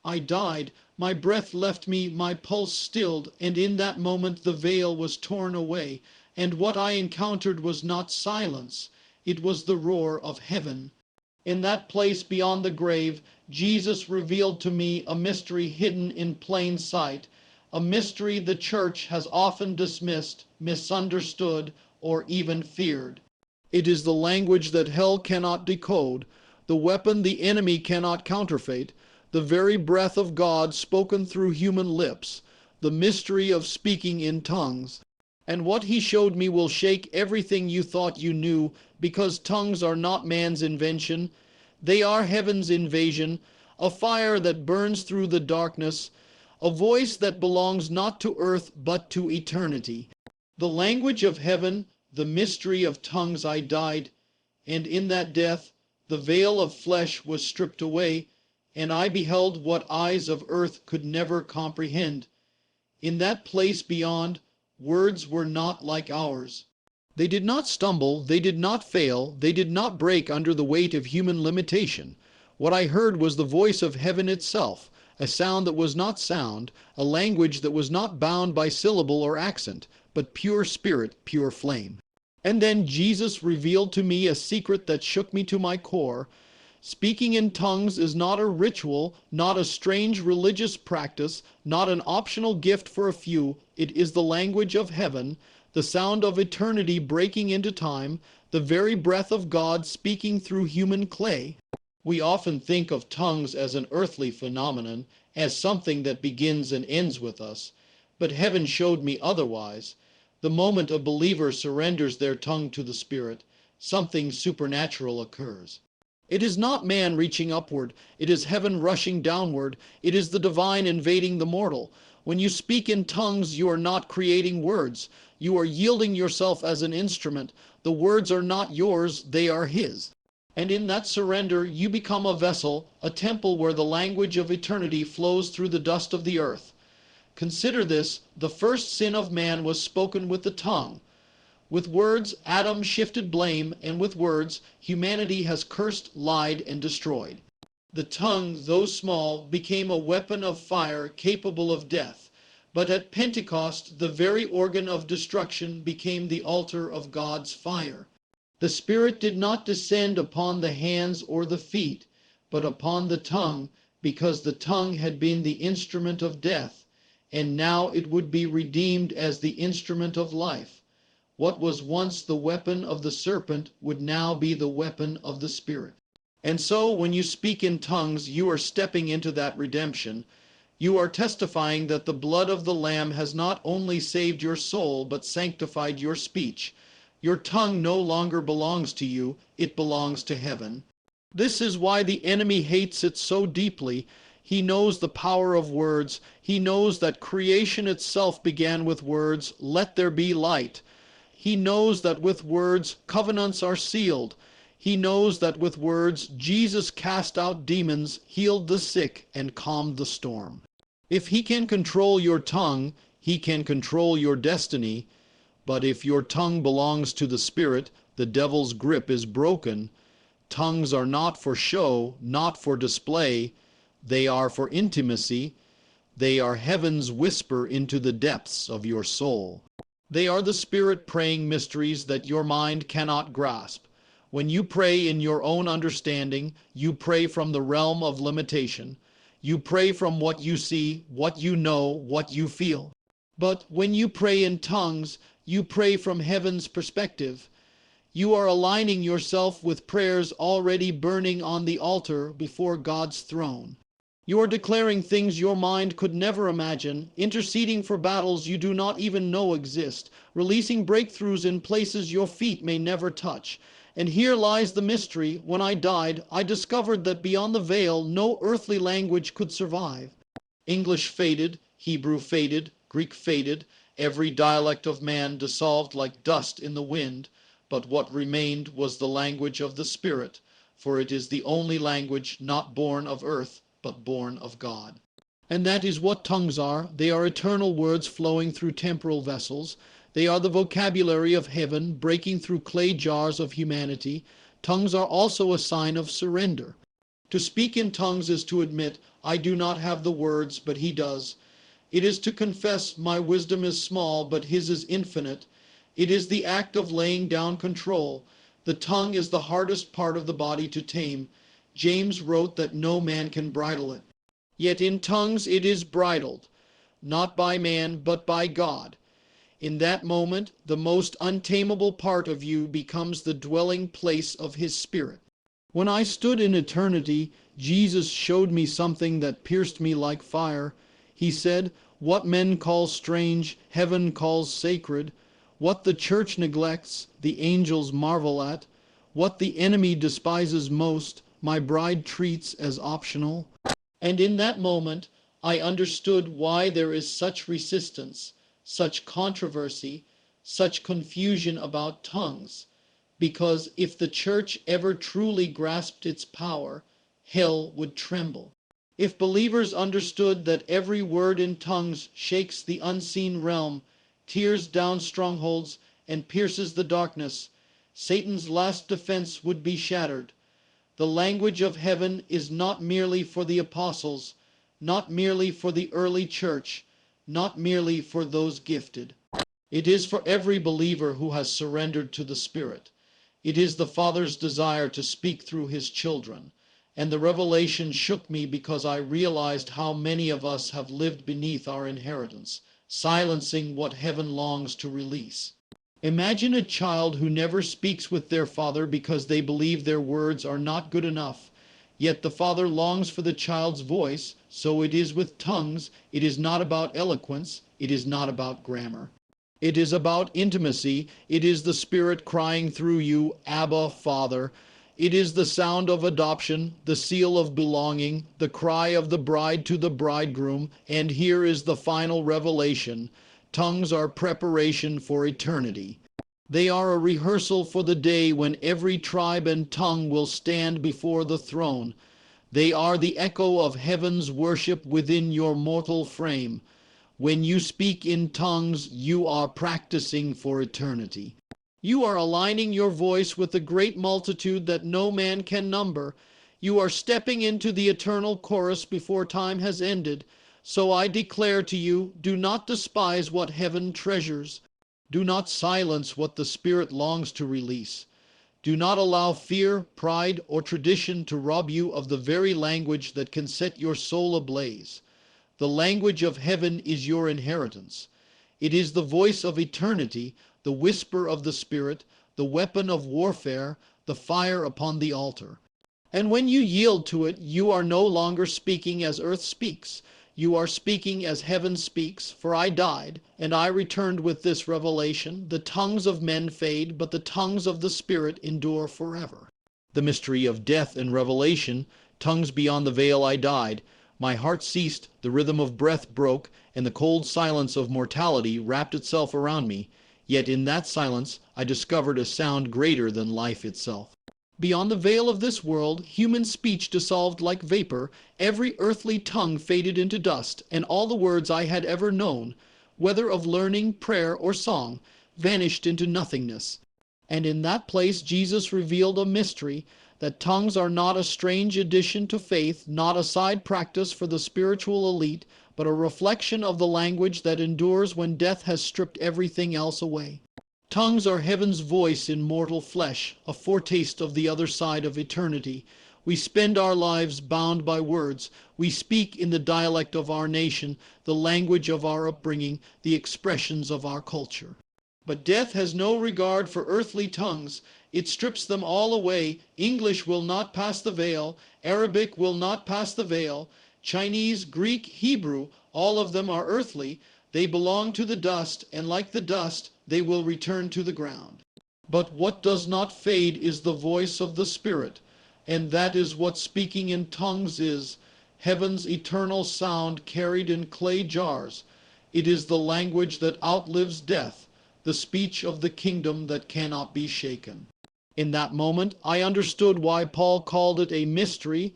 I died. My breath left me, my pulse stilled, and in that moment the veil was torn away, and what I encountered was not silence, it was the roar of heaven. In that place beyond the grave, Jesus revealed to me a mystery hidden in plain sight, a mystery the church has often dismissed, misunderstood, or even feared. It is the language that hell cannot decode, the weapon the enemy cannot counterfeit, the very breath of God spoken through human lips, the mystery of speaking in tongues. And what he showed me will shake everything you thought you knew, because tongues are not man's invention. They are heaven's invasion, a fire that burns through the darkness, a voice that belongs not to earth but to eternity. The language of heaven, the mystery of tongues. I died, and in that death the veil of flesh was stripped away, and I beheld what eyes of earth could never comprehend. In that place beyond, words were not like ours. They did not stumble, they did not fail, they did not break under the weight of human limitation. What I heard was the voice of heaven itself, a sound that was not sound, a language that was not bound by syllable or accent, but pure spirit, pure flame. And then Jesus revealed to me a secret that shook me to my core. Speaking in tongues is not a ritual, not a strange religious practice, not an optional gift for a few. It is the language of heaven, the sound of eternity breaking into time, the very breath of God speaking through human clay. We often think of tongues as an earthly phenomenon, as something that begins and ends with us. But heaven showed me otherwise. The moment a believer surrenders their tongue to the Spirit, something supernatural occurs. It is not man reaching upward, it is heaven rushing downward, it is the divine invading the mortal. When you speak in tongues, you are not creating words. You are yielding yourself as an instrument. The words are not yours, they are His. And in that surrender, you become a vessel, a temple where the language of eternity flows through the dust of the earth. Consider this: the first sin of man was spoken with the tongue. With words, Adam shifted blame, and with words, humanity has cursed, lied, and destroyed. The tongue, though small, became a weapon of fire capable of death. But at Pentecost, the very organ of destruction became the altar of God's fire. The Spirit did not descend upon the hands or the feet, but upon the tongue, because the tongue had been the instrument of death, and now it would be redeemed as the instrument of life. What was once the weapon of the serpent would now be the weapon of the Spirit. And so, when you speak in tongues, you are stepping into that redemption. You are testifying that the blood of the Lamb has not only saved your soul, but sanctified your speech. Your tongue no longer belongs to you, it belongs to heaven. This is why the enemy hates it so deeply. He knows the power of words. He knows that creation itself began with words, "Let there be light." He knows that with words, covenants are sealed. He knows that with words, Jesus cast out demons, healed the sick, and calmed the storm. If he can control your tongue, he can control your destiny. But if your tongue belongs to the Spirit, the devil's grip is broken. Tongues are not for show, not for display. They are for intimacy. They are heaven's whisper into the depths of your soul. They are the Spirit praying mysteries that your mind cannot grasp. When you pray in your own understanding, you pray from the realm of limitation. You pray from what you see, what you know, what you feel. But when you pray in tongues, you pray from heaven's perspective. You are aligning yourself with prayers already burning on the altar before God's throne. You are declaring things your mind could never imagine, interceding for battles you do not even know exist, releasing breakthroughs in places your feet may never touch. And here lies the mystery. When I died, I discovered that beyond the veil, no earthly language could survive. English faded, Hebrew faded, Greek faded, every dialect of man dissolved like dust in the wind. But what remained was the language of the Spirit, for it is the only language not born of earth, but born of God. And that is what tongues are. They are eternal words flowing through temporal vessels. They are the vocabulary of heaven breaking through clay jars of humanity. Tongues are also a sign of surrender. To speak in tongues is to admit, I do not have the words, but he does. It is to confess, my wisdom is small, but his is infinite. It is the act of laying down control. The tongue is the hardest part of the body to tame. James wrote that no man can bridle it. Yet in tongues it is bridled, not by man, but by God. In that moment, the most untamable part of you becomes the dwelling place of his Spirit. When I stood in eternity, Jesus showed me something that pierced me like fire. He said, what men call strange, heaven calls sacred. What the church neglects, the angels marvel at. What the enemy despises most, my bride treats as optional. And in that moment, I understood why there is such resistance, such controversy, such confusion about tongues. Because if the church ever truly grasped its power, hell would tremble. If believers understood that every word in tongues shakes the unseen realm, tears down strongholds, and pierces the darkness, Satan's last defense would be shattered. The language of heaven is not merely for the apostles, not merely for the early church, not merely for those gifted. It is for every believer who has surrendered to the Spirit. It is the Father's desire to speak through his children. And the revelation shook me because I realized how many of us have lived beneath our inheritance, silencing what heaven longs to release. Imagine a child who never speaks with their father because they believe their words are not good enough. Yet the father longs for the child's voice, so it is with tongues. It is not about eloquence. It is not about grammar. It is about intimacy. It is the Spirit crying through you, Abba, Father. It is the sound of adoption, the seal of belonging, the cry of the bride to the bridegroom. And here is the final revelation. Tongues are preparation for eternity. They are a rehearsal for the day when every tribe and tongue will stand before the throne. They are the echo of heaven's worship within your mortal frame. When you speak in tongues, you are practicing for eternity. You are aligning your voice with the great multitude that no man can number. You are stepping into the eternal chorus before time has ended. So I declare to you, do not despise what heaven treasures. Do not silence what the Spirit longs to release. Do not allow fear, pride, or tradition to rob you of the very language that can set your soul ablaze. The language of heaven is your inheritance. It is the voice of eternity, the whisper of the Spirit, the weapon of warfare, the fire upon the altar. And when you yield to it, you are no longer speaking as earth speaks. You are speaking as heaven speaks, for I died, and I returned with this revelation. The tongues of men fade, but the tongues of the Spirit endure forever. The mystery of death and revelation, tongues beyond the veil I died. My heart ceased, the rhythm of breath broke, and the cold silence of mortality wrapped itself around me. Yet in that silence I discovered a sound greater than life itself. Beyond the veil of this world, human speech dissolved like vapor, every earthly tongue faded into dust, and all the words I had ever known, whether of learning, prayer, or song, vanished into nothingness. And in that place Jesus revealed a mystery, that tongues are not a strange addition to faith, not a side practice for the spiritual elite, but a reflection of the language that endures when death has stripped everything else away. Tongues are heaven's voice in mortal flesh, a foretaste of the other side of eternity. We spend our lives bound by words. We speak in the dialect of our nation, the language of our upbringing, the expressions of our culture. But death has no regard for earthly tongues. It strips them all away. English will not pass the veil. Arabic will not pass the veil. Chinese, Greek, Hebrew, all of them are earthly. They belong to the dust, and like the dust, they will return to the ground. But what does not fade is the voice of the Spirit, and that is what speaking in tongues is, heaven's eternal sound carried in clay jars. It is the language that outlives death, the speech of the kingdom that cannot be shaken. In that moment, I understood why Paul called it a mystery.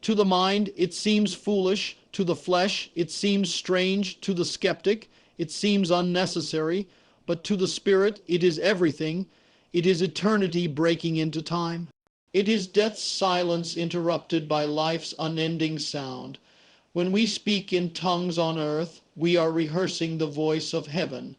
To the mind, it seems foolish. To the flesh, it seems strange. To the skeptic, it seems unnecessary. But to the Spirit, it is everything. It is eternity breaking into time. It is death's silence interrupted by life's unending sound. When we speak in tongues on earth, we are rehearsing the voice of heaven.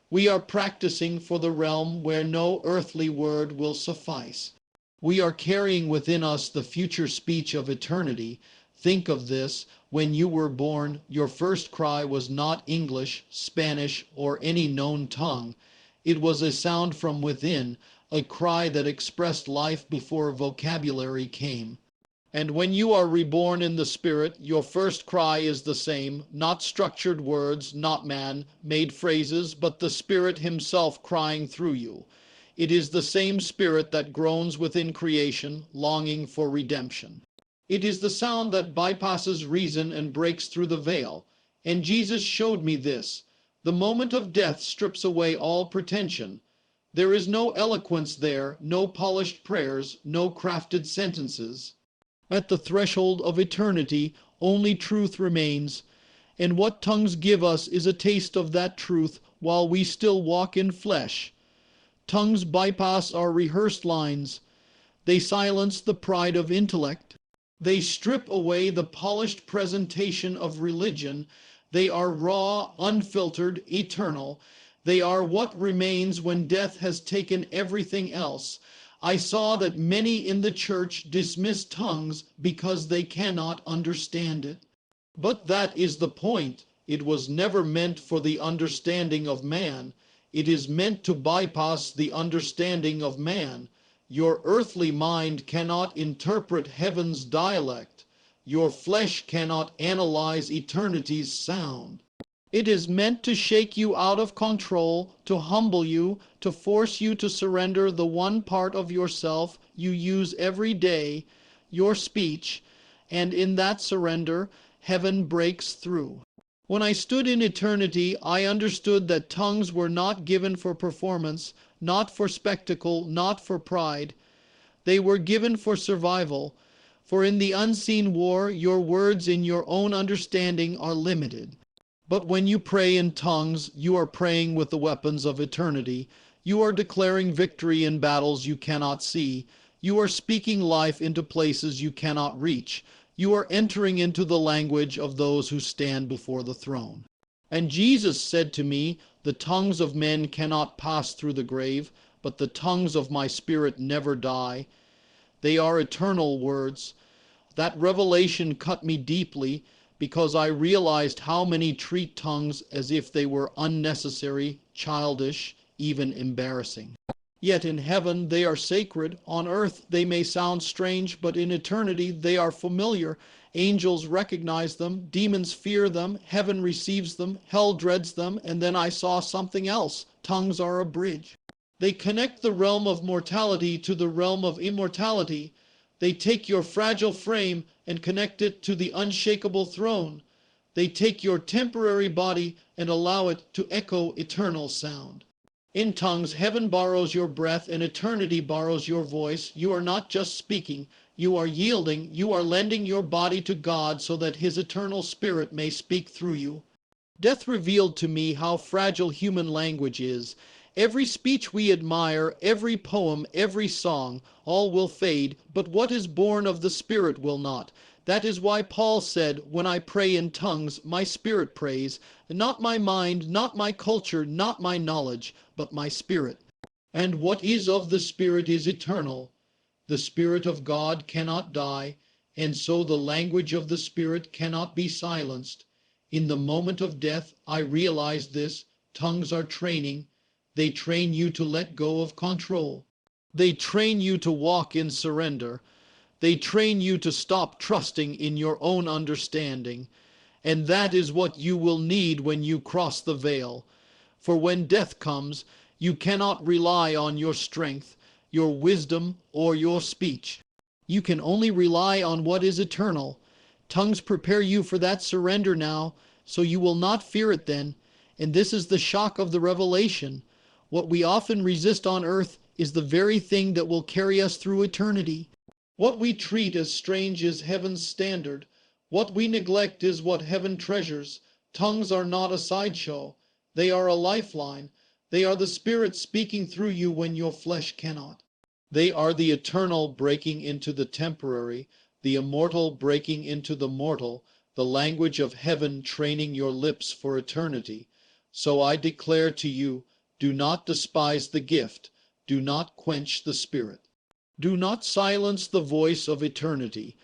We are practicing for the realm where no earthly word will suffice. We are carrying within us the future speech of eternity. Think of this. When you were born, your first cry was not English, Spanish, or any known tongue. It was a sound from within, a cry that expressed life before vocabulary came. And when you are reborn in the Spirit, your first cry is the same, not structured words, not man-made phrases, but the Spirit Himself crying through you. It is the same Spirit that groans within creation, longing for redemption. It is the sound that bypasses reason and breaks through the veil. And Jesus showed me this. The moment of death strips away all pretension. There is no eloquence there, no polished prayers, no crafted sentences. At the threshold of eternity, only truth remains, and what tongues give us is a taste of that truth while we still walk in flesh. Tongues bypass our rehearsed lines. They silence the pride of intellect. They strip away the polished presentation of religion. They are raw, unfiltered, eternal. They are what remains when death has taken everything else. I saw that many in the church dismiss tongues because they cannot understand it. But that is the point. It was never meant for the understanding of man. It is meant to bypass the understanding of man. Your earthly mind cannot interpret heaven's dialect. Your flesh cannot analyze eternity's sound. It is meant to shake you out of control, to humble you, to force you to surrender the one part of yourself you use every day, your speech, and in that surrender, heaven breaks through. When I stood in eternity, I understood that tongues were not given for performance, not for spectacle, not for pride. They were given for survival. For in the unseen war, your words in your own understanding are limited. But when you pray in tongues, you are praying with the weapons of eternity. You are declaring victory in battles you cannot see. You are speaking life into places you cannot reach. You are entering into the language of those who stand before the throne. And Jesus said to me, the tongues of men cannot pass through the grave, but the tongues of my Spirit never die. They are eternal words. That revelation cut me deeply, because I realized how many treat tongues as if they were unnecessary, childish, even embarrassing. Yet in heaven they are sacred. On earth they may sound strange, but in eternity they are familiar. Angels recognize them, demons fear them, heaven receives them, hell dreads them, and then I saw something else. Tongues are a bridge. They connect the realm of mortality to the realm of immortality. They take your fragile frame and connect it to the unshakable throne. They take your temporary body and allow it to echo eternal sound. In tongues, heaven borrows your breath and eternity borrows your voice. You are not just speaking, you are yielding, you are lending your body to God so that His eternal Spirit may speak through you. Death revealed to me how fragile human language is. Every speech we admire, every poem, every song, all will fade, but what is born of the Spirit will not. That is why Paul said, when I pray in tongues, my spirit prays, not my mind, not my culture, not my knowledge, but my spirit. And what is of the Spirit is eternal. The Spirit of God cannot die, and so the language of the Spirit cannot be silenced. In the moment of death, I realized this. Tongues are training. They train you to let go of control. They train you to walk in surrender. They train you to stop trusting in your own understanding. And that is what you will need when you cross the veil. For when death comes, you cannot rely on your strength, your wisdom, or your speech. You can only rely on what is eternal. Tongues prepare you for that surrender now, so you will not fear it then. And this is the shock of the revelation. What we often resist on earth is the very thing that will carry us through eternity. What we treat as strange is heaven's standard. What we neglect is what heaven treasures. Tongues are not a sideshow. They are a lifeline. They are the Spirit speaking through you when your flesh cannot. They are the eternal breaking into the temporary, the immortal breaking into the mortal, the language of heaven training your lips for eternity. So I declare to you, do not despise the gift, do not quench the Spirit. Do not silence the voice of eternity,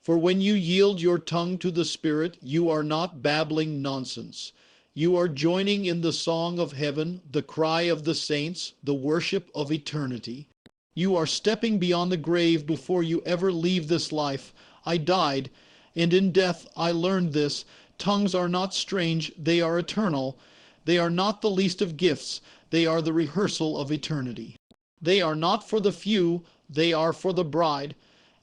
for when you yield your tongue to the Spirit, you are not babbling nonsense. You are joining in the song of heaven, the cry of the saints, the worship of eternity. You are stepping beyond the grave before you ever leave this life. I died, and in death I learned this. Tongues are not strange, they are eternal. They are not the least of gifts, they are the rehearsal of eternity. They are not for the few, they are for the bride.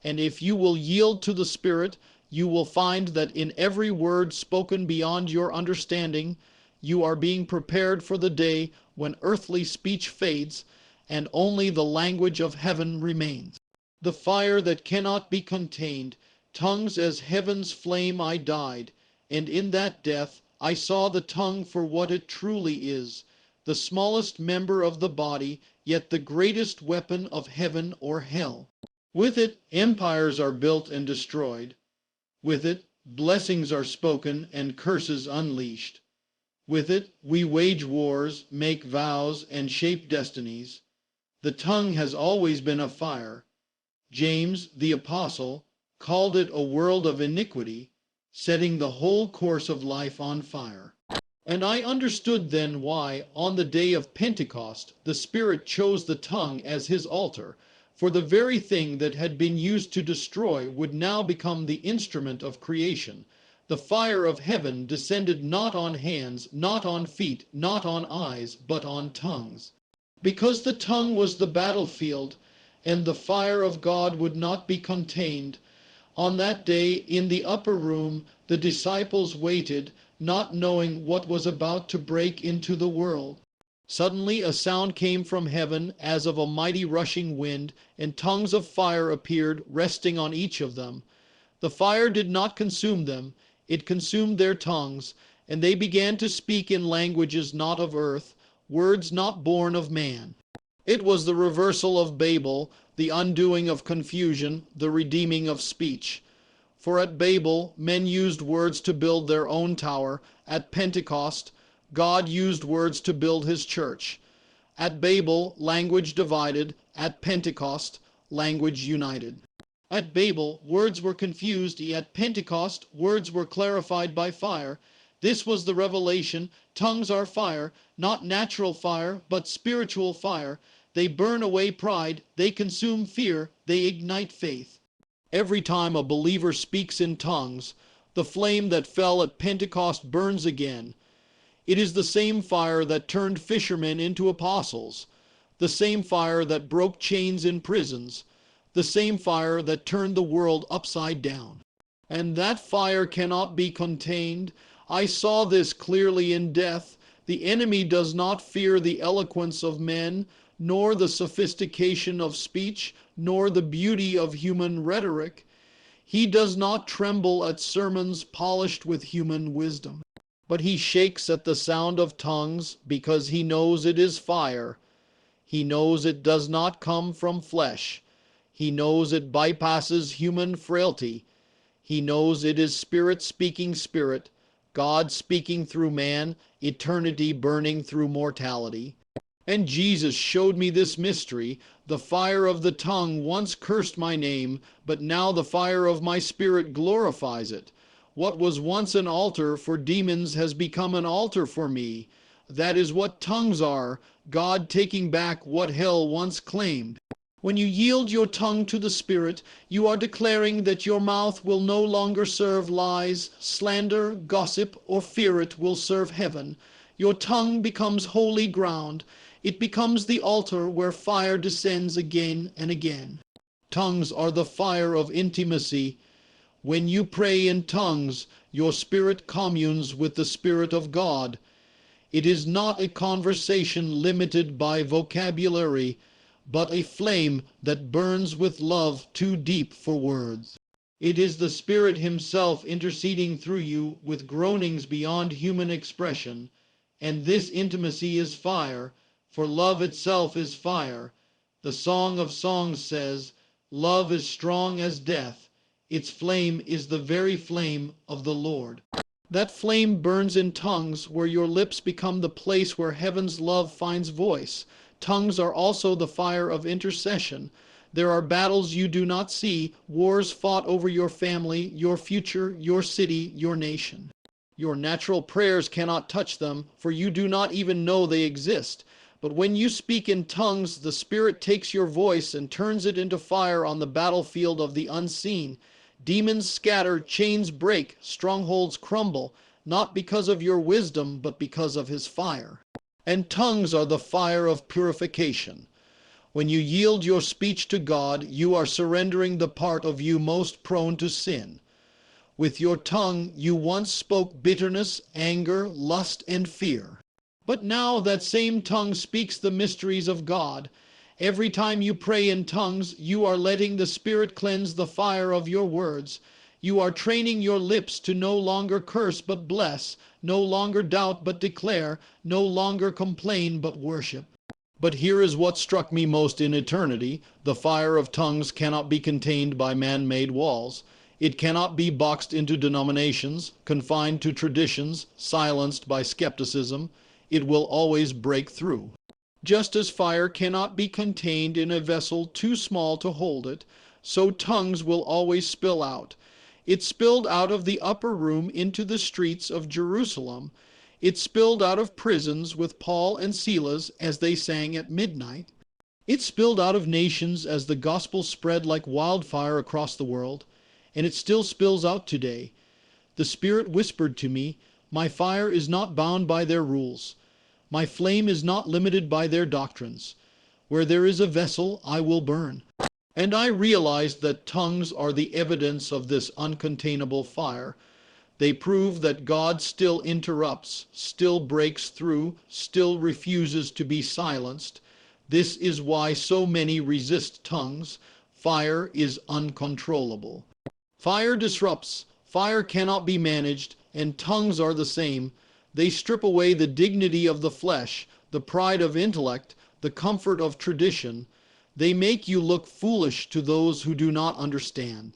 And if you will yield to the Spirit, you will find that in every word spoken beyond your understanding, you are being prepared for the day when earthly speech fades and only the language of heaven remains. The fire that cannot be contained, tongues as heaven's flame I died, and in that death I saw the tongue for what it truly is, the smallest member of the body, yet the greatest weapon of heaven or hell. With it empires are built and destroyed. With it blessings are spoken and curses unleashed. With it we wage wars, make vows, and shape destinies. The tongue has always been a fire. James, the apostle, called it a world of iniquity, setting the whole course of life on fire. And I understood then why, on the day of Pentecost, the Spirit chose the tongue as his altar, for the very thing that had been used to destroy would now become the instrument of creation. The fire of heaven descended not on hands, not on feet, not on eyes, but on tongues. Because the tongue was the battlefield, and the fire of God would not be contained, on that day in the upper room the disciples waited, not knowing what was about to break into the world. Suddenly a sound came from heaven as of a mighty rushing wind, and tongues of fire appeared, resting on each of them. The fire did not consume them, it consumed their tongues, and they began to speak in languages not of earth, words not born of man. It was the reversal of Babel, the undoing of confusion, the redeeming of speech. For at Babel, men used words to build their own tower. At Pentecost, God used words to build his church. At Babel, language divided. At Pentecost, language united. At Babel, words were confused. At Pentecost, words were clarified by fire. This was the revelation. Tongues are fire, not natural fire, but spiritual fire. They burn away pride. They consume fear. They ignite faith. Every time a believer speaks in tongues, the flame that fell at Pentecost burns again. It is the same fire that turned fishermen into apostles, the same fire that broke chains in prisons, the same fire that turned the world upside down. And that fire cannot be contained. I saw this clearly in death. The enemy does not fear the eloquence of men, nor the sophistication of speech, nor the beauty of human rhetoric. He does not tremble at sermons polished with human wisdom. But he shakes at the sound of tongues, because he knows it is fire. He knows it does not come from flesh. He knows it bypasses human frailty. He knows it is spirit speaking spirit, God speaking through man, eternity burning through mortality. And Jesus showed me this mystery. The fire of the tongue once cursed my name, but now the fire of my spirit glorifies it. What was once an altar for demons has become an altar for me. That is what tongues are, God taking back what hell once claimed. When you yield your tongue to the Spirit, you are declaring that your mouth will no longer serve lies, slander, gossip, or fear. It will serve heaven. Your tongue becomes holy ground. It becomes the altar where fire descends again and again. Tongues are the fire of intimacy. When you pray in tongues, your spirit communes with the Spirit of God. It is not a conversation limited by vocabulary, but a flame that burns with love too deep for words. It is the Spirit himself interceding through you with groanings beyond human expression, and this intimacy is fire, for love itself is fire. The Song of Songs says, "Love is strong as death. Its flame is the very flame of the Lord." That flame burns in tongues, where your lips become the place where heaven's love finds voice. Tongues are also the fire of intercession. There are battles you do not see, wars fought over your family, your future, your city, your nation. Your natural prayers cannot touch them, for you do not even know they exist. But when you speak in tongues, the Spirit takes your voice and turns it into fire on the battlefield of the unseen. Demons scatter, chains break, strongholds crumble, not because of your wisdom, but because of his fire. And tongues are the fire of purification. When you yield your speech to God, you are surrendering the part of you most prone to sin. With your tongue, you once spoke bitterness, anger, lust, and fear. But now that same tongue speaks the mysteries of God. Every time you pray in tongues, you are letting the Spirit cleanse the fire of your words. You are training your lips to no longer curse but bless, no longer doubt but declare, no longer complain but worship. But here is what struck me most in eternity. The fire of tongues cannot be contained by man-made walls. It cannot be boxed into denominations, confined to traditions, silenced by skepticism. It will always break through. Just as fire cannot be contained in a vessel too small to hold it, so tongues will always spill out. It spilled out of the upper room into the streets of Jerusalem. It spilled out of prisons with Paul and Silas as they sang at midnight. It spilled out of nations as the gospel spread like wildfire across the world. And it still spills out today. The Spirit whispered to me, "My fire is not bound by their rules. My flame is not limited by their doctrines. Where there is a vessel, I will burn." And I realized that tongues are the evidence of this uncontainable fire. They prove that God still interrupts, still breaks through, still refuses to be silenced. This is why so many resist tongues. Fire is uncontrollable. Fire disrupts. Fire cannot be managed, and tongues are the same. They strip away the dignity of the flesh, the pride of intellect, the comfort of tradition. They make you look foolish to those who do not understand.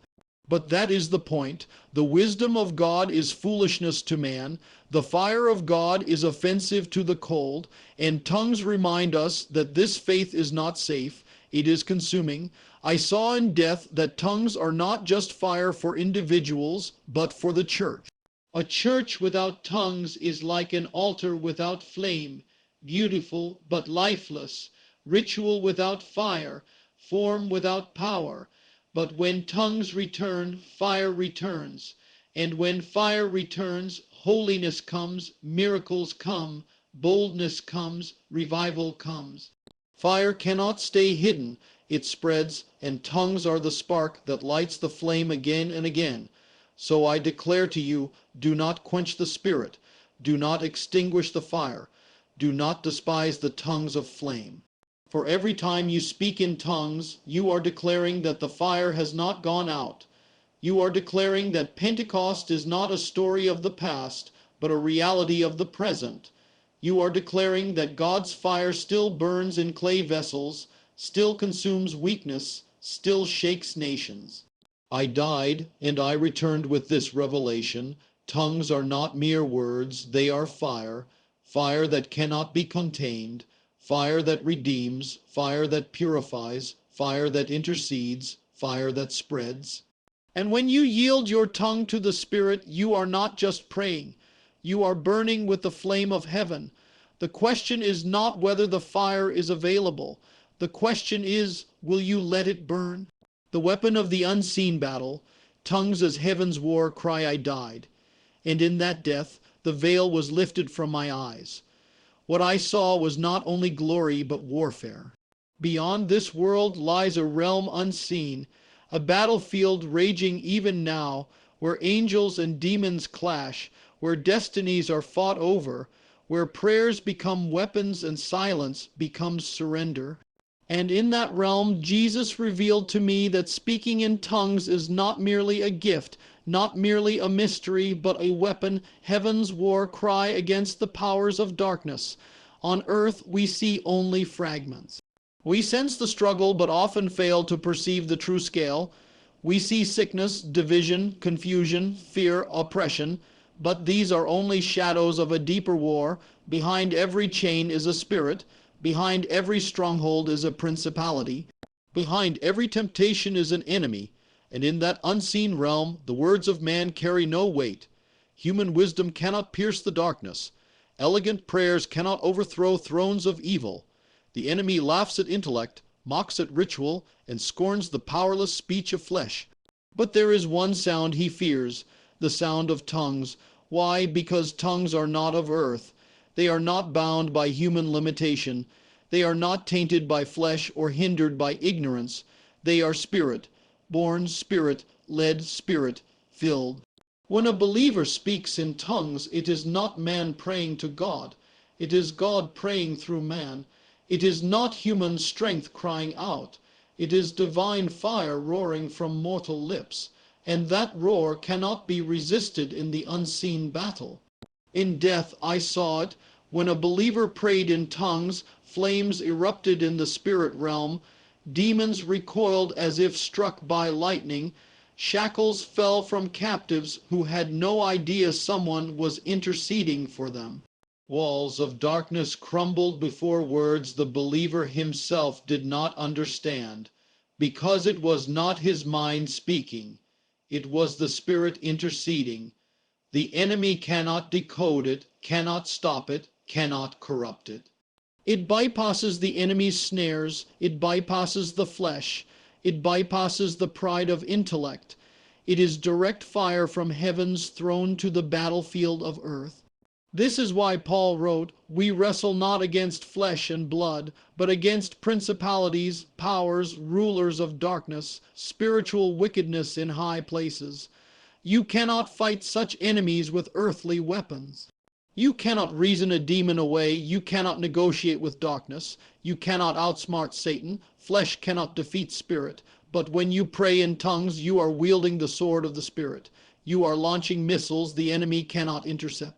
But that is the point. The wisdom of God is foolishness to man. The fire of God is offensive to the cold, and tongues remind us that this faith is not safe. It is consuming. I saw in death that tongues are not just fire for individuals, but for the church. A church without tongues is like an altar without flame, beautiful but lifeless, ritual without fire, form without power. But when tongues return, fire returns. And when fire returns, holiness comes, miracles come, boldness comes, revival comes. Fire cannot stay hidden. It spreads, and tongues are the spark that lights the flame again and again. So I declare to you, do not quench the Spirit. Do not extinguish the fire. Do not despise the tongues of flame. For every time you speak in tongues, you are declaring that the fire has not gone out. You are declaring that Pentecost is not a story of the past, but a reality of the present. You are declaring that God's fire still burns in clay vessels, still consumes weakness, still shakes nations. I died, and I returned with this revelation. Tongues are not mere words, they are fire, fire that cannot be contained, fire that redeems, fire that purifies, fire that intercedes, fire that spreads. And when you yield your tongue to the Spirit, you are not just praying. You are burning with the flame of heaven. The question is not whether the fire is available. The question is, will you let it burn? The weapon of the unseen battle, tongues as heaven's war cry, I died. And in that death, the veil was lifted from my eyes. What I saw was not only glory, but warfare. Beyond this world lies a realm unseen, a battlefield raging even now, where angels and demons clash, where destinies are fought over, where prayers become weapons and silence becomes surrender. And in that realm, Jesus revealed to me that speaking in tongues is not merely a gift, not merely a mystery, but a weapon, heaven's war cry against the powers of darkness. On earth, we see only fragments. We sense the struggle but often fail to perceive the true scale. We see sickness, division, confusion, fear, oppression, but these are only shadows of a deeper war. Behind every chain is a spirit. Behind every stronghold is a principality. Behind every temptation is an enemy. And in that unseen realm, the words of man carry no weight. Human wisdom cannot pierce the darkness. Elegant prayers cannot overthrow thrones of evil. The enemy laughs at intellect, mocks at ritual, and scorns the powerless speech of flesh. But there is one sound he fears, the sound of tongues. Why? Because tongues are not of earth. They are not bound by human limitation. They are not tainted by flesh or hindered by ignorance. They are spirit, born spirit, led spirit, filled. When a believer speaks in tongues, it is not man praying to God. It is God praying through man. It is not human strength crying out. It is divine fire roaring from mortal lips, and that roar cannot be resisted in the unseen battle. In death I saw it. When a believer prayed in tongues, flames erupted in the spirit realm, demons recoiled as if struck by lightning, shackles fell from captives who had no idea someone was interceding for them. Walls of darkness crumbled before words the believer himself did not understand, because it was not his mind speaking. It was the Spirit interceding. The enemy cannot decode it, cannot stop it, cannot corrupt it. It bypasses the enemy's snares. It bypasses the flesh. It bypasses the pride of intellect. It is direct fire from heaven's throne to the battlefield of earth. This is why Paul wrote, "We wrestle not against flesh and blood, but against principalities, powers, rulers of darkness, spiritual wickedness in high places." You cannot fight such enemies with earthly weapons. You cannot reason a demon away. You cannot negotiate with darkness. You cannot outsmart Satan. Flesh cannot defeat spirit. But when you pray in tongues, you are wielding the sword of the Spirit. You are launching missiles the enemy cannot intercept.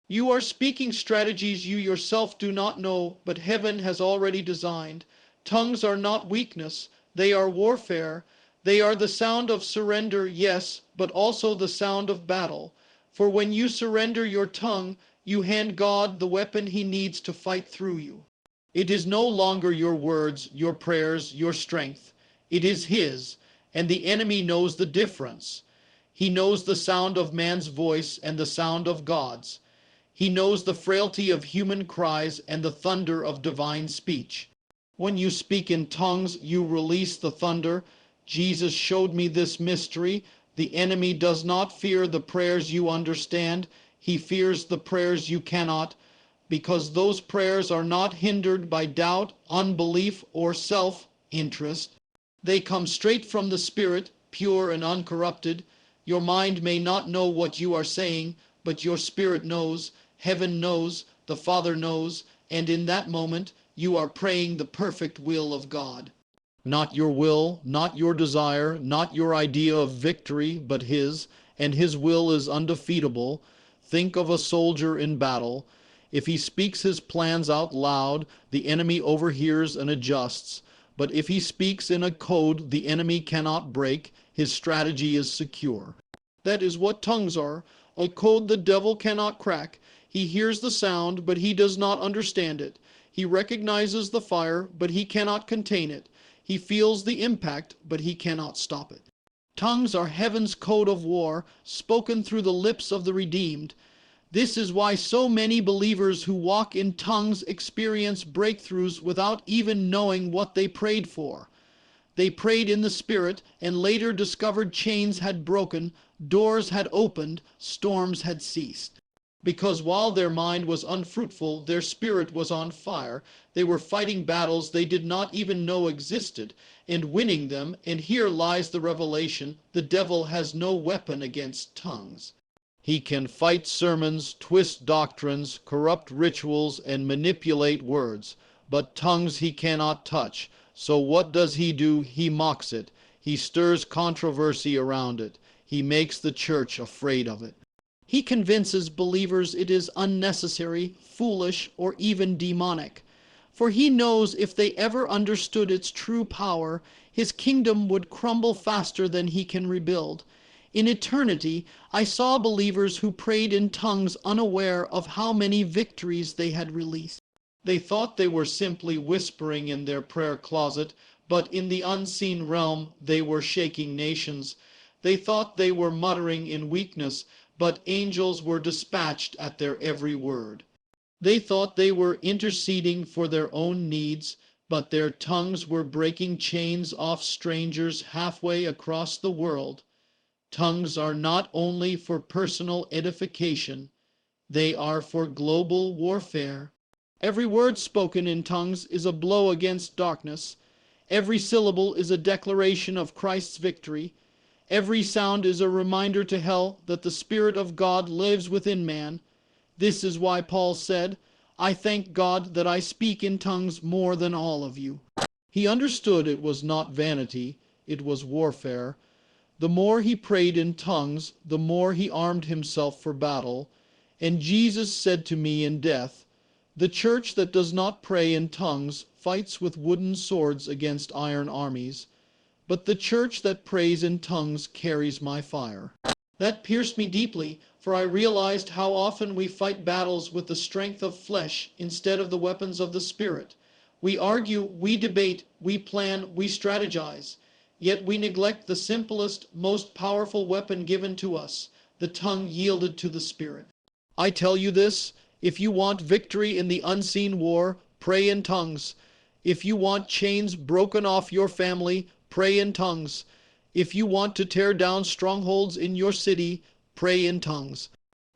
You are speaking strategies you yourself do not know, but heaven has already designed. Tongues are not weakness. They are warfare. They are the sound of surrender, yes, but also the sound of battle. For when you surrender your tongue, you hand God the weapon he needs to fight through you. It is no longer your words, your prayers, your strength. It is his, and the enemy knows the difference. He knows the sound of man's voice and the sound of God's. He knows the frailty of human cries and the thunder of divine speech. When you speak in tongues, you release the thunder. Jesus showed me this mystery. The enemy does not fear the prayers you understand. He fears the prayers you cannot, because those prayers are not hindered by doubt, unbelief, or self-interest. They come straight from the Spirit, pure and uncorrupted. Your mind may not know what you are saying, but your spirit knows. Heaven knows, the Father knows, and in that moment you are praying the perfect will of God. Not your will, not your desire, not your idea of victory, but his, and his will is undefeatable. Think of a soldier in battle. If he speaks his plans out loud, the enemy overhears and adjusts. But if he speaks in a code the enemy cannot break, his strategy is secure. That is what tongues are, a code the devil cannot crack. He hears the sound, but he does not understand it. He recognizes the fire, but he cannot contain it. He feels the impact, but he cannot stop it. Tongues are heaven's code of war, spoken through the lips of the redeemed. This is why so many believers who walk in tongues experience breakthroughs without even knowing what they prayed for. They prayed in the Spirit and later discovered chains had broken, doors had opened, storms had ceased. Because while their mind was unfruitful, their spirit was on fire. They were fighting battles they did not even know existed, and winning them, and here lies the revelation: the devil has no weapon against tongues. He can fight sermons, twist doctrines, corrupt rituals, and manipulate words, but tongues he cannot touch. So what does he do? He mocks it. He stirs controversy around it. He makes the church afraid of it. He convinces believers it is unnecessary, foolish, or even demonic. For he knows if they ever understood its true power, his kingdom would crumble faster than he can rebuild. In eternity, I saw believers who prayed in tongues unaware of how many victories they had released. They thought they were simply whispering in their prayer closet, but in the unseen realm they were shaking nations. They thought they were muttering in weakness, but angels were dispatched at their every word. They thought they were interceding for their own needs, but their tongues were breaking chains off strangers halfway across the world. Tongues are not only for personal edification, they are for global warfare. Every word spoken in tongues is a blow against darkness. Every syllable is a declaration of Christ's victory. Every sound is a reminder to hell that the Spirit of God lives within man. This is why Paul said, "I thank God that I speak in tongues more than all of you." He understood it was not vanity, it was warfare. The more he prayed in tongues, the more he armed himself for battle. And Jesus said to me in death, "The church that does not pray in tongues fights with wooden swords against iron armies, but the church that prays in tongues carries my fire." That pierced me deeply, for I realized how often we fight battles with the strength of flesh instead of the weapons of the Spirit. We argue, we debate, we plan, we strategize, yet we neglect the simplest, most powerful weapon given to us, the tongue yielded to the Spirit. I tell you this, if you want victory in the unseen war, pray in tongues. If you want chains broken off your family, pray in tongues. If you want to tear down strongholds in your city, pray in tongues.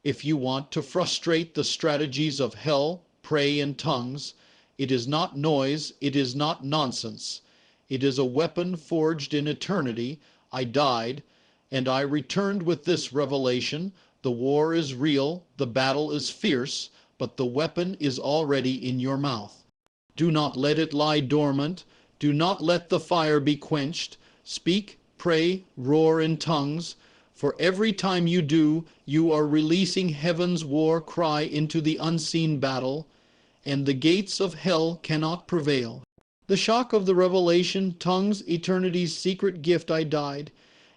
If you want to frustrate the strategies of hell, pray in tongues. It is not noise, it is not nonsense. It is a weapon forged in eternity. I died, and I returned with this revelation. The war is real, the battle is fierce, but the weapon is already in your mouth. Do not let it lie dormant. Do not let the fire be quenched. Speak, pray, roar in tongues, for every time you do, you are releasing heaven's war cry into the unseen battle, and the gates of hell cannot prevail. The shock of the revelation, tongues, eternity's secret gift, I died.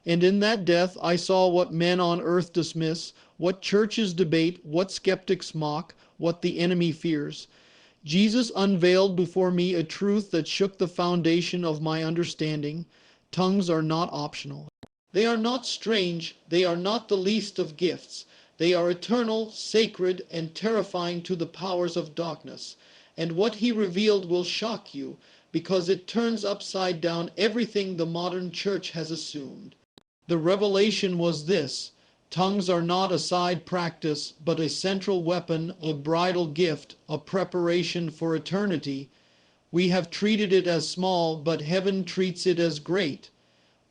And in that death I saw what men on earth dismiss, what churches debate, what skeptics mock, what the enemy fears. Jesus unveiled before me a truth that shook the foundation of my understanding. Tongues are not optional. They are not strange. They are not the least of gifts. They are eternal, sacred, and terrifying to the powers of darkness. And what he revealed will shock you, because it turns upside down everything the modern church has assumed. The revelation was this: tongues are not a side practice, but a central weapon, a bridal gift, a preparation for eternity. We have treated it as small, but heaven treats it as great.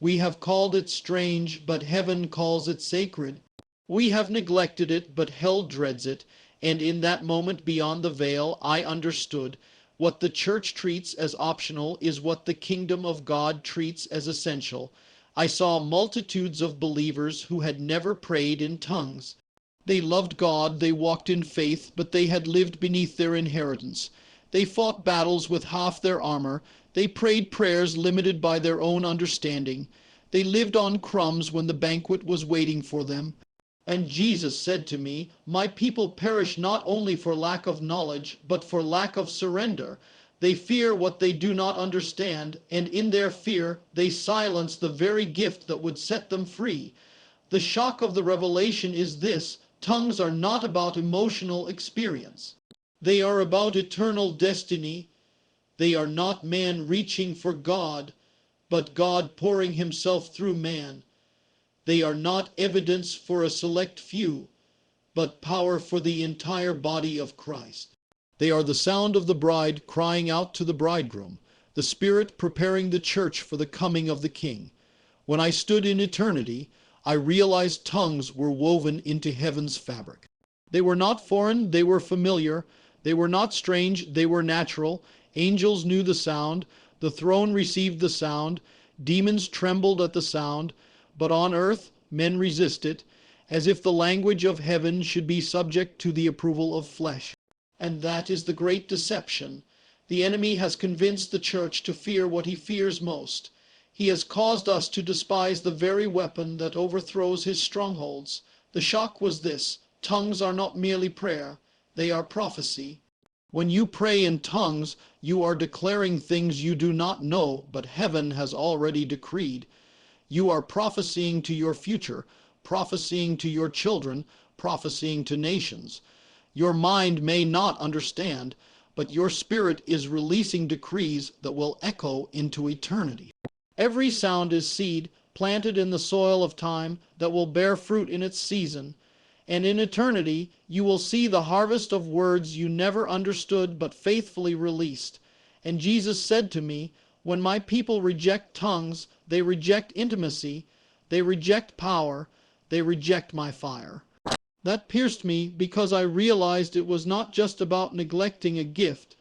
We have called it strange, but heaven calls it sacred. We have neglected it, but hell dreads it. And in that moment beyond the veil, I understood. What the church treats as optional is what the kingdom of God treats as essential. I saw multitudes of believers who had never prayed in tongues. They loved God, they walked in faith, but they had lived beneath their inheritance. They fought battles with half their armor. They prayed prayers limited by their own understanding. They lived on crumbs when the banquet was waiting for them. And Jesus said to me, "My people perish not only for lack of knowledge, but for lack of surrender. They fear what they do not understand, and in their fear they silence the very gift that would set them free." The shock of the revelation is this: tongues are not about emotional experience. They are about eternal destiny. They are not man reaching for God, but God pouring himself through man. They are not evidence for a select few, but power for the entire body of Christ. They are the sound of the bride crying out to the bridegroom, the Spirit preparing the church for the coming of the King. When I stood in eternity, I realized tongues were woven into heaven's fabric. They were not foreign, they were familiar. They were not strange, they were natural. Angels knew the sound. The throne received the sound. Demons trembled at the sound. But on earth, men resist it, as if the language of heaven should be subject to the approval of flesh. And that is the great deception. The enemy has convinced the church to fear what he fears most. He has caused us to despise the very weapon that overthrows his strongholds. The shock was this: tongues are not merely prayer, they are prophecy. When you pray in tongues, you are declaring things you do not know, but heaven has already decreed. You are prophesying to your future, prophesying to your children, prophesying to nations. Your mind may not understand, but your spirit is releasing decrees that will echo into eternity. Every sound is seed planted in the soil of time that will bear fruit in its season. And in eternity, you will see the harvest of words you never understood but faithfully released. And Jesus said to me, when my people reject tongues, they reject intimacy, they reject power, they reject my fire. That pierced me because I realized it was not just about neglecting a gift.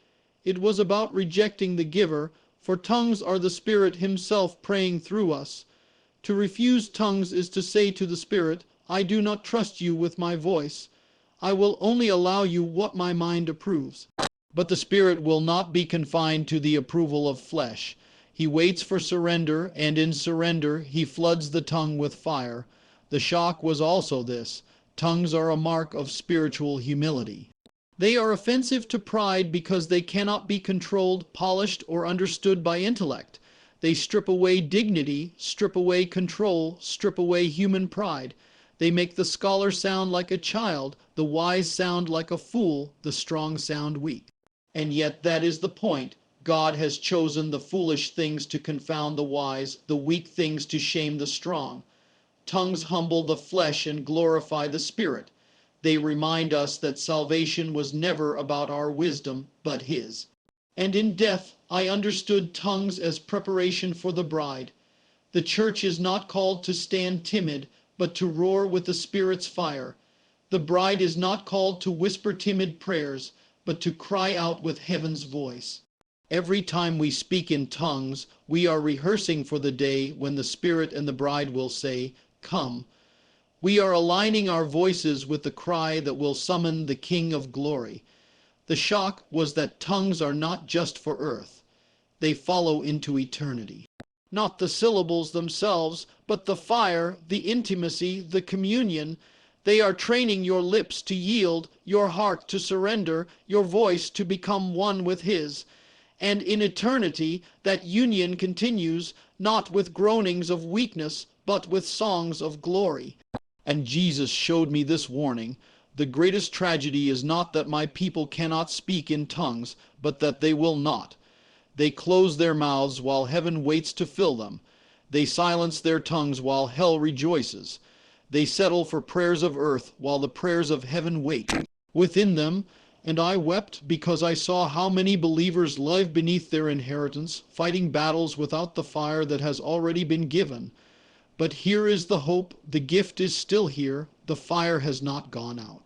It was about rejecting the giver, for tongues are the Spirit Himself praying through us. To refuse tongues is to say to the Spirit, I do not trust you with my voice. I will only allow you what my mind approves. But the Spirit will not be confined to the approval of flesh. He waits for surrender, and in surrender He floods the tongue with fire. The shock was also this: tongues are a mark of spiritual humility. They are offensive to pride because they cannot be controlled, polished, or understood by intellect. They strip away dignity, strip away control, strip away human pride. They make the scholar sound like a child, the wise sound like a fool, the strong sound weak. And yet that is the point. God has chosen the foolish things to confound the wise, the weak things to shame the strong. Tongues humble the flesh and glorify the spirit. They remind us that salvation was never about our wisdom, but His. And in death, I understood tongues as preparation for the bride. The church is not called to stand timid, but to roar with the Spirit's fire. The bride is not called to whisper timid prayers, but to cry out with heaven's voice. Every time we speak in tongues, we are rehearsing for the day when the Spirit and the bride will say, Come. We are aligning our voices with the cry that will summon the King of Glory. The shock was that tongues are not just for earth. They follow into eternity. Not the syllables themselves, but the fire, the intimacy, the communion. They are training your lips to yield, your heart to surrender, your voice to become one with His. And in eternity, that union continues, not with groanings of weakness, but with songs of glory. And Jesus showed me this warning. The greatest tragedy is not that my people cannot speak in tongues, but that they will not. They close their mouths while heaven waits to fill them. They silence their tongues while hell rejoices. They settle for prayers of earth while the prayers of heaven wait within them. And I wept because I saw how many believers live beneath their inheritance, fighting battles without the fire that has already been given. But here is the hope. The gift is still here. The fire has not gone out.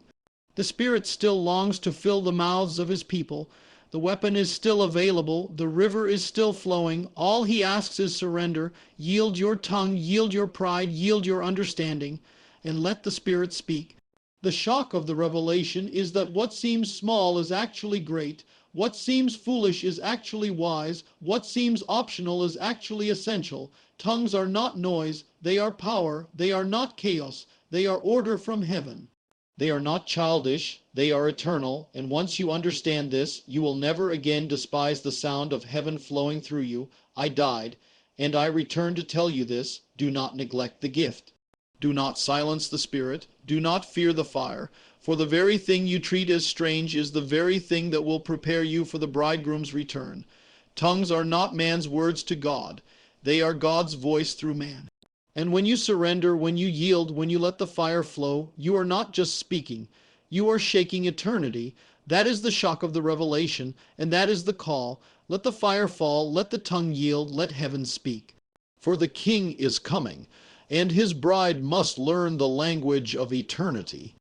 The Spirit still longs to fill the mouths of His people. The weapon is still available. The river is still flowing. All He asks is surrender. Yield your tongue, yield your pride, yield your understanding, and let the Spirit speak. The shock of the revelation is that what seems small is actually great. What seems foolish is actually wise. What seems optional is actually essential. Tongues are not noise. They are power. They are not chaos. They are order from heaven. They are not childish. They are eternal. And once you understand this, you will never again despise the sound of heaven flowing through you. I died, and I return to tell you this. Do not neglect the gift. Do not silence the Spirit. Do not fear the fire. For the very thing you treat as strange is the very thing that will prepare you for the bridegroom's return. Tongues are not man's words to God. They are God's voice through man. And when you surrender, when you yield, when you let the fire flow, you are not just speaking. You are shaking eternity. That is the shock of the revelation, and that is the call. Let the fire fall, let the tongue yield, let heaven speak. For the King is coming, and His bride must learn the language of eternity.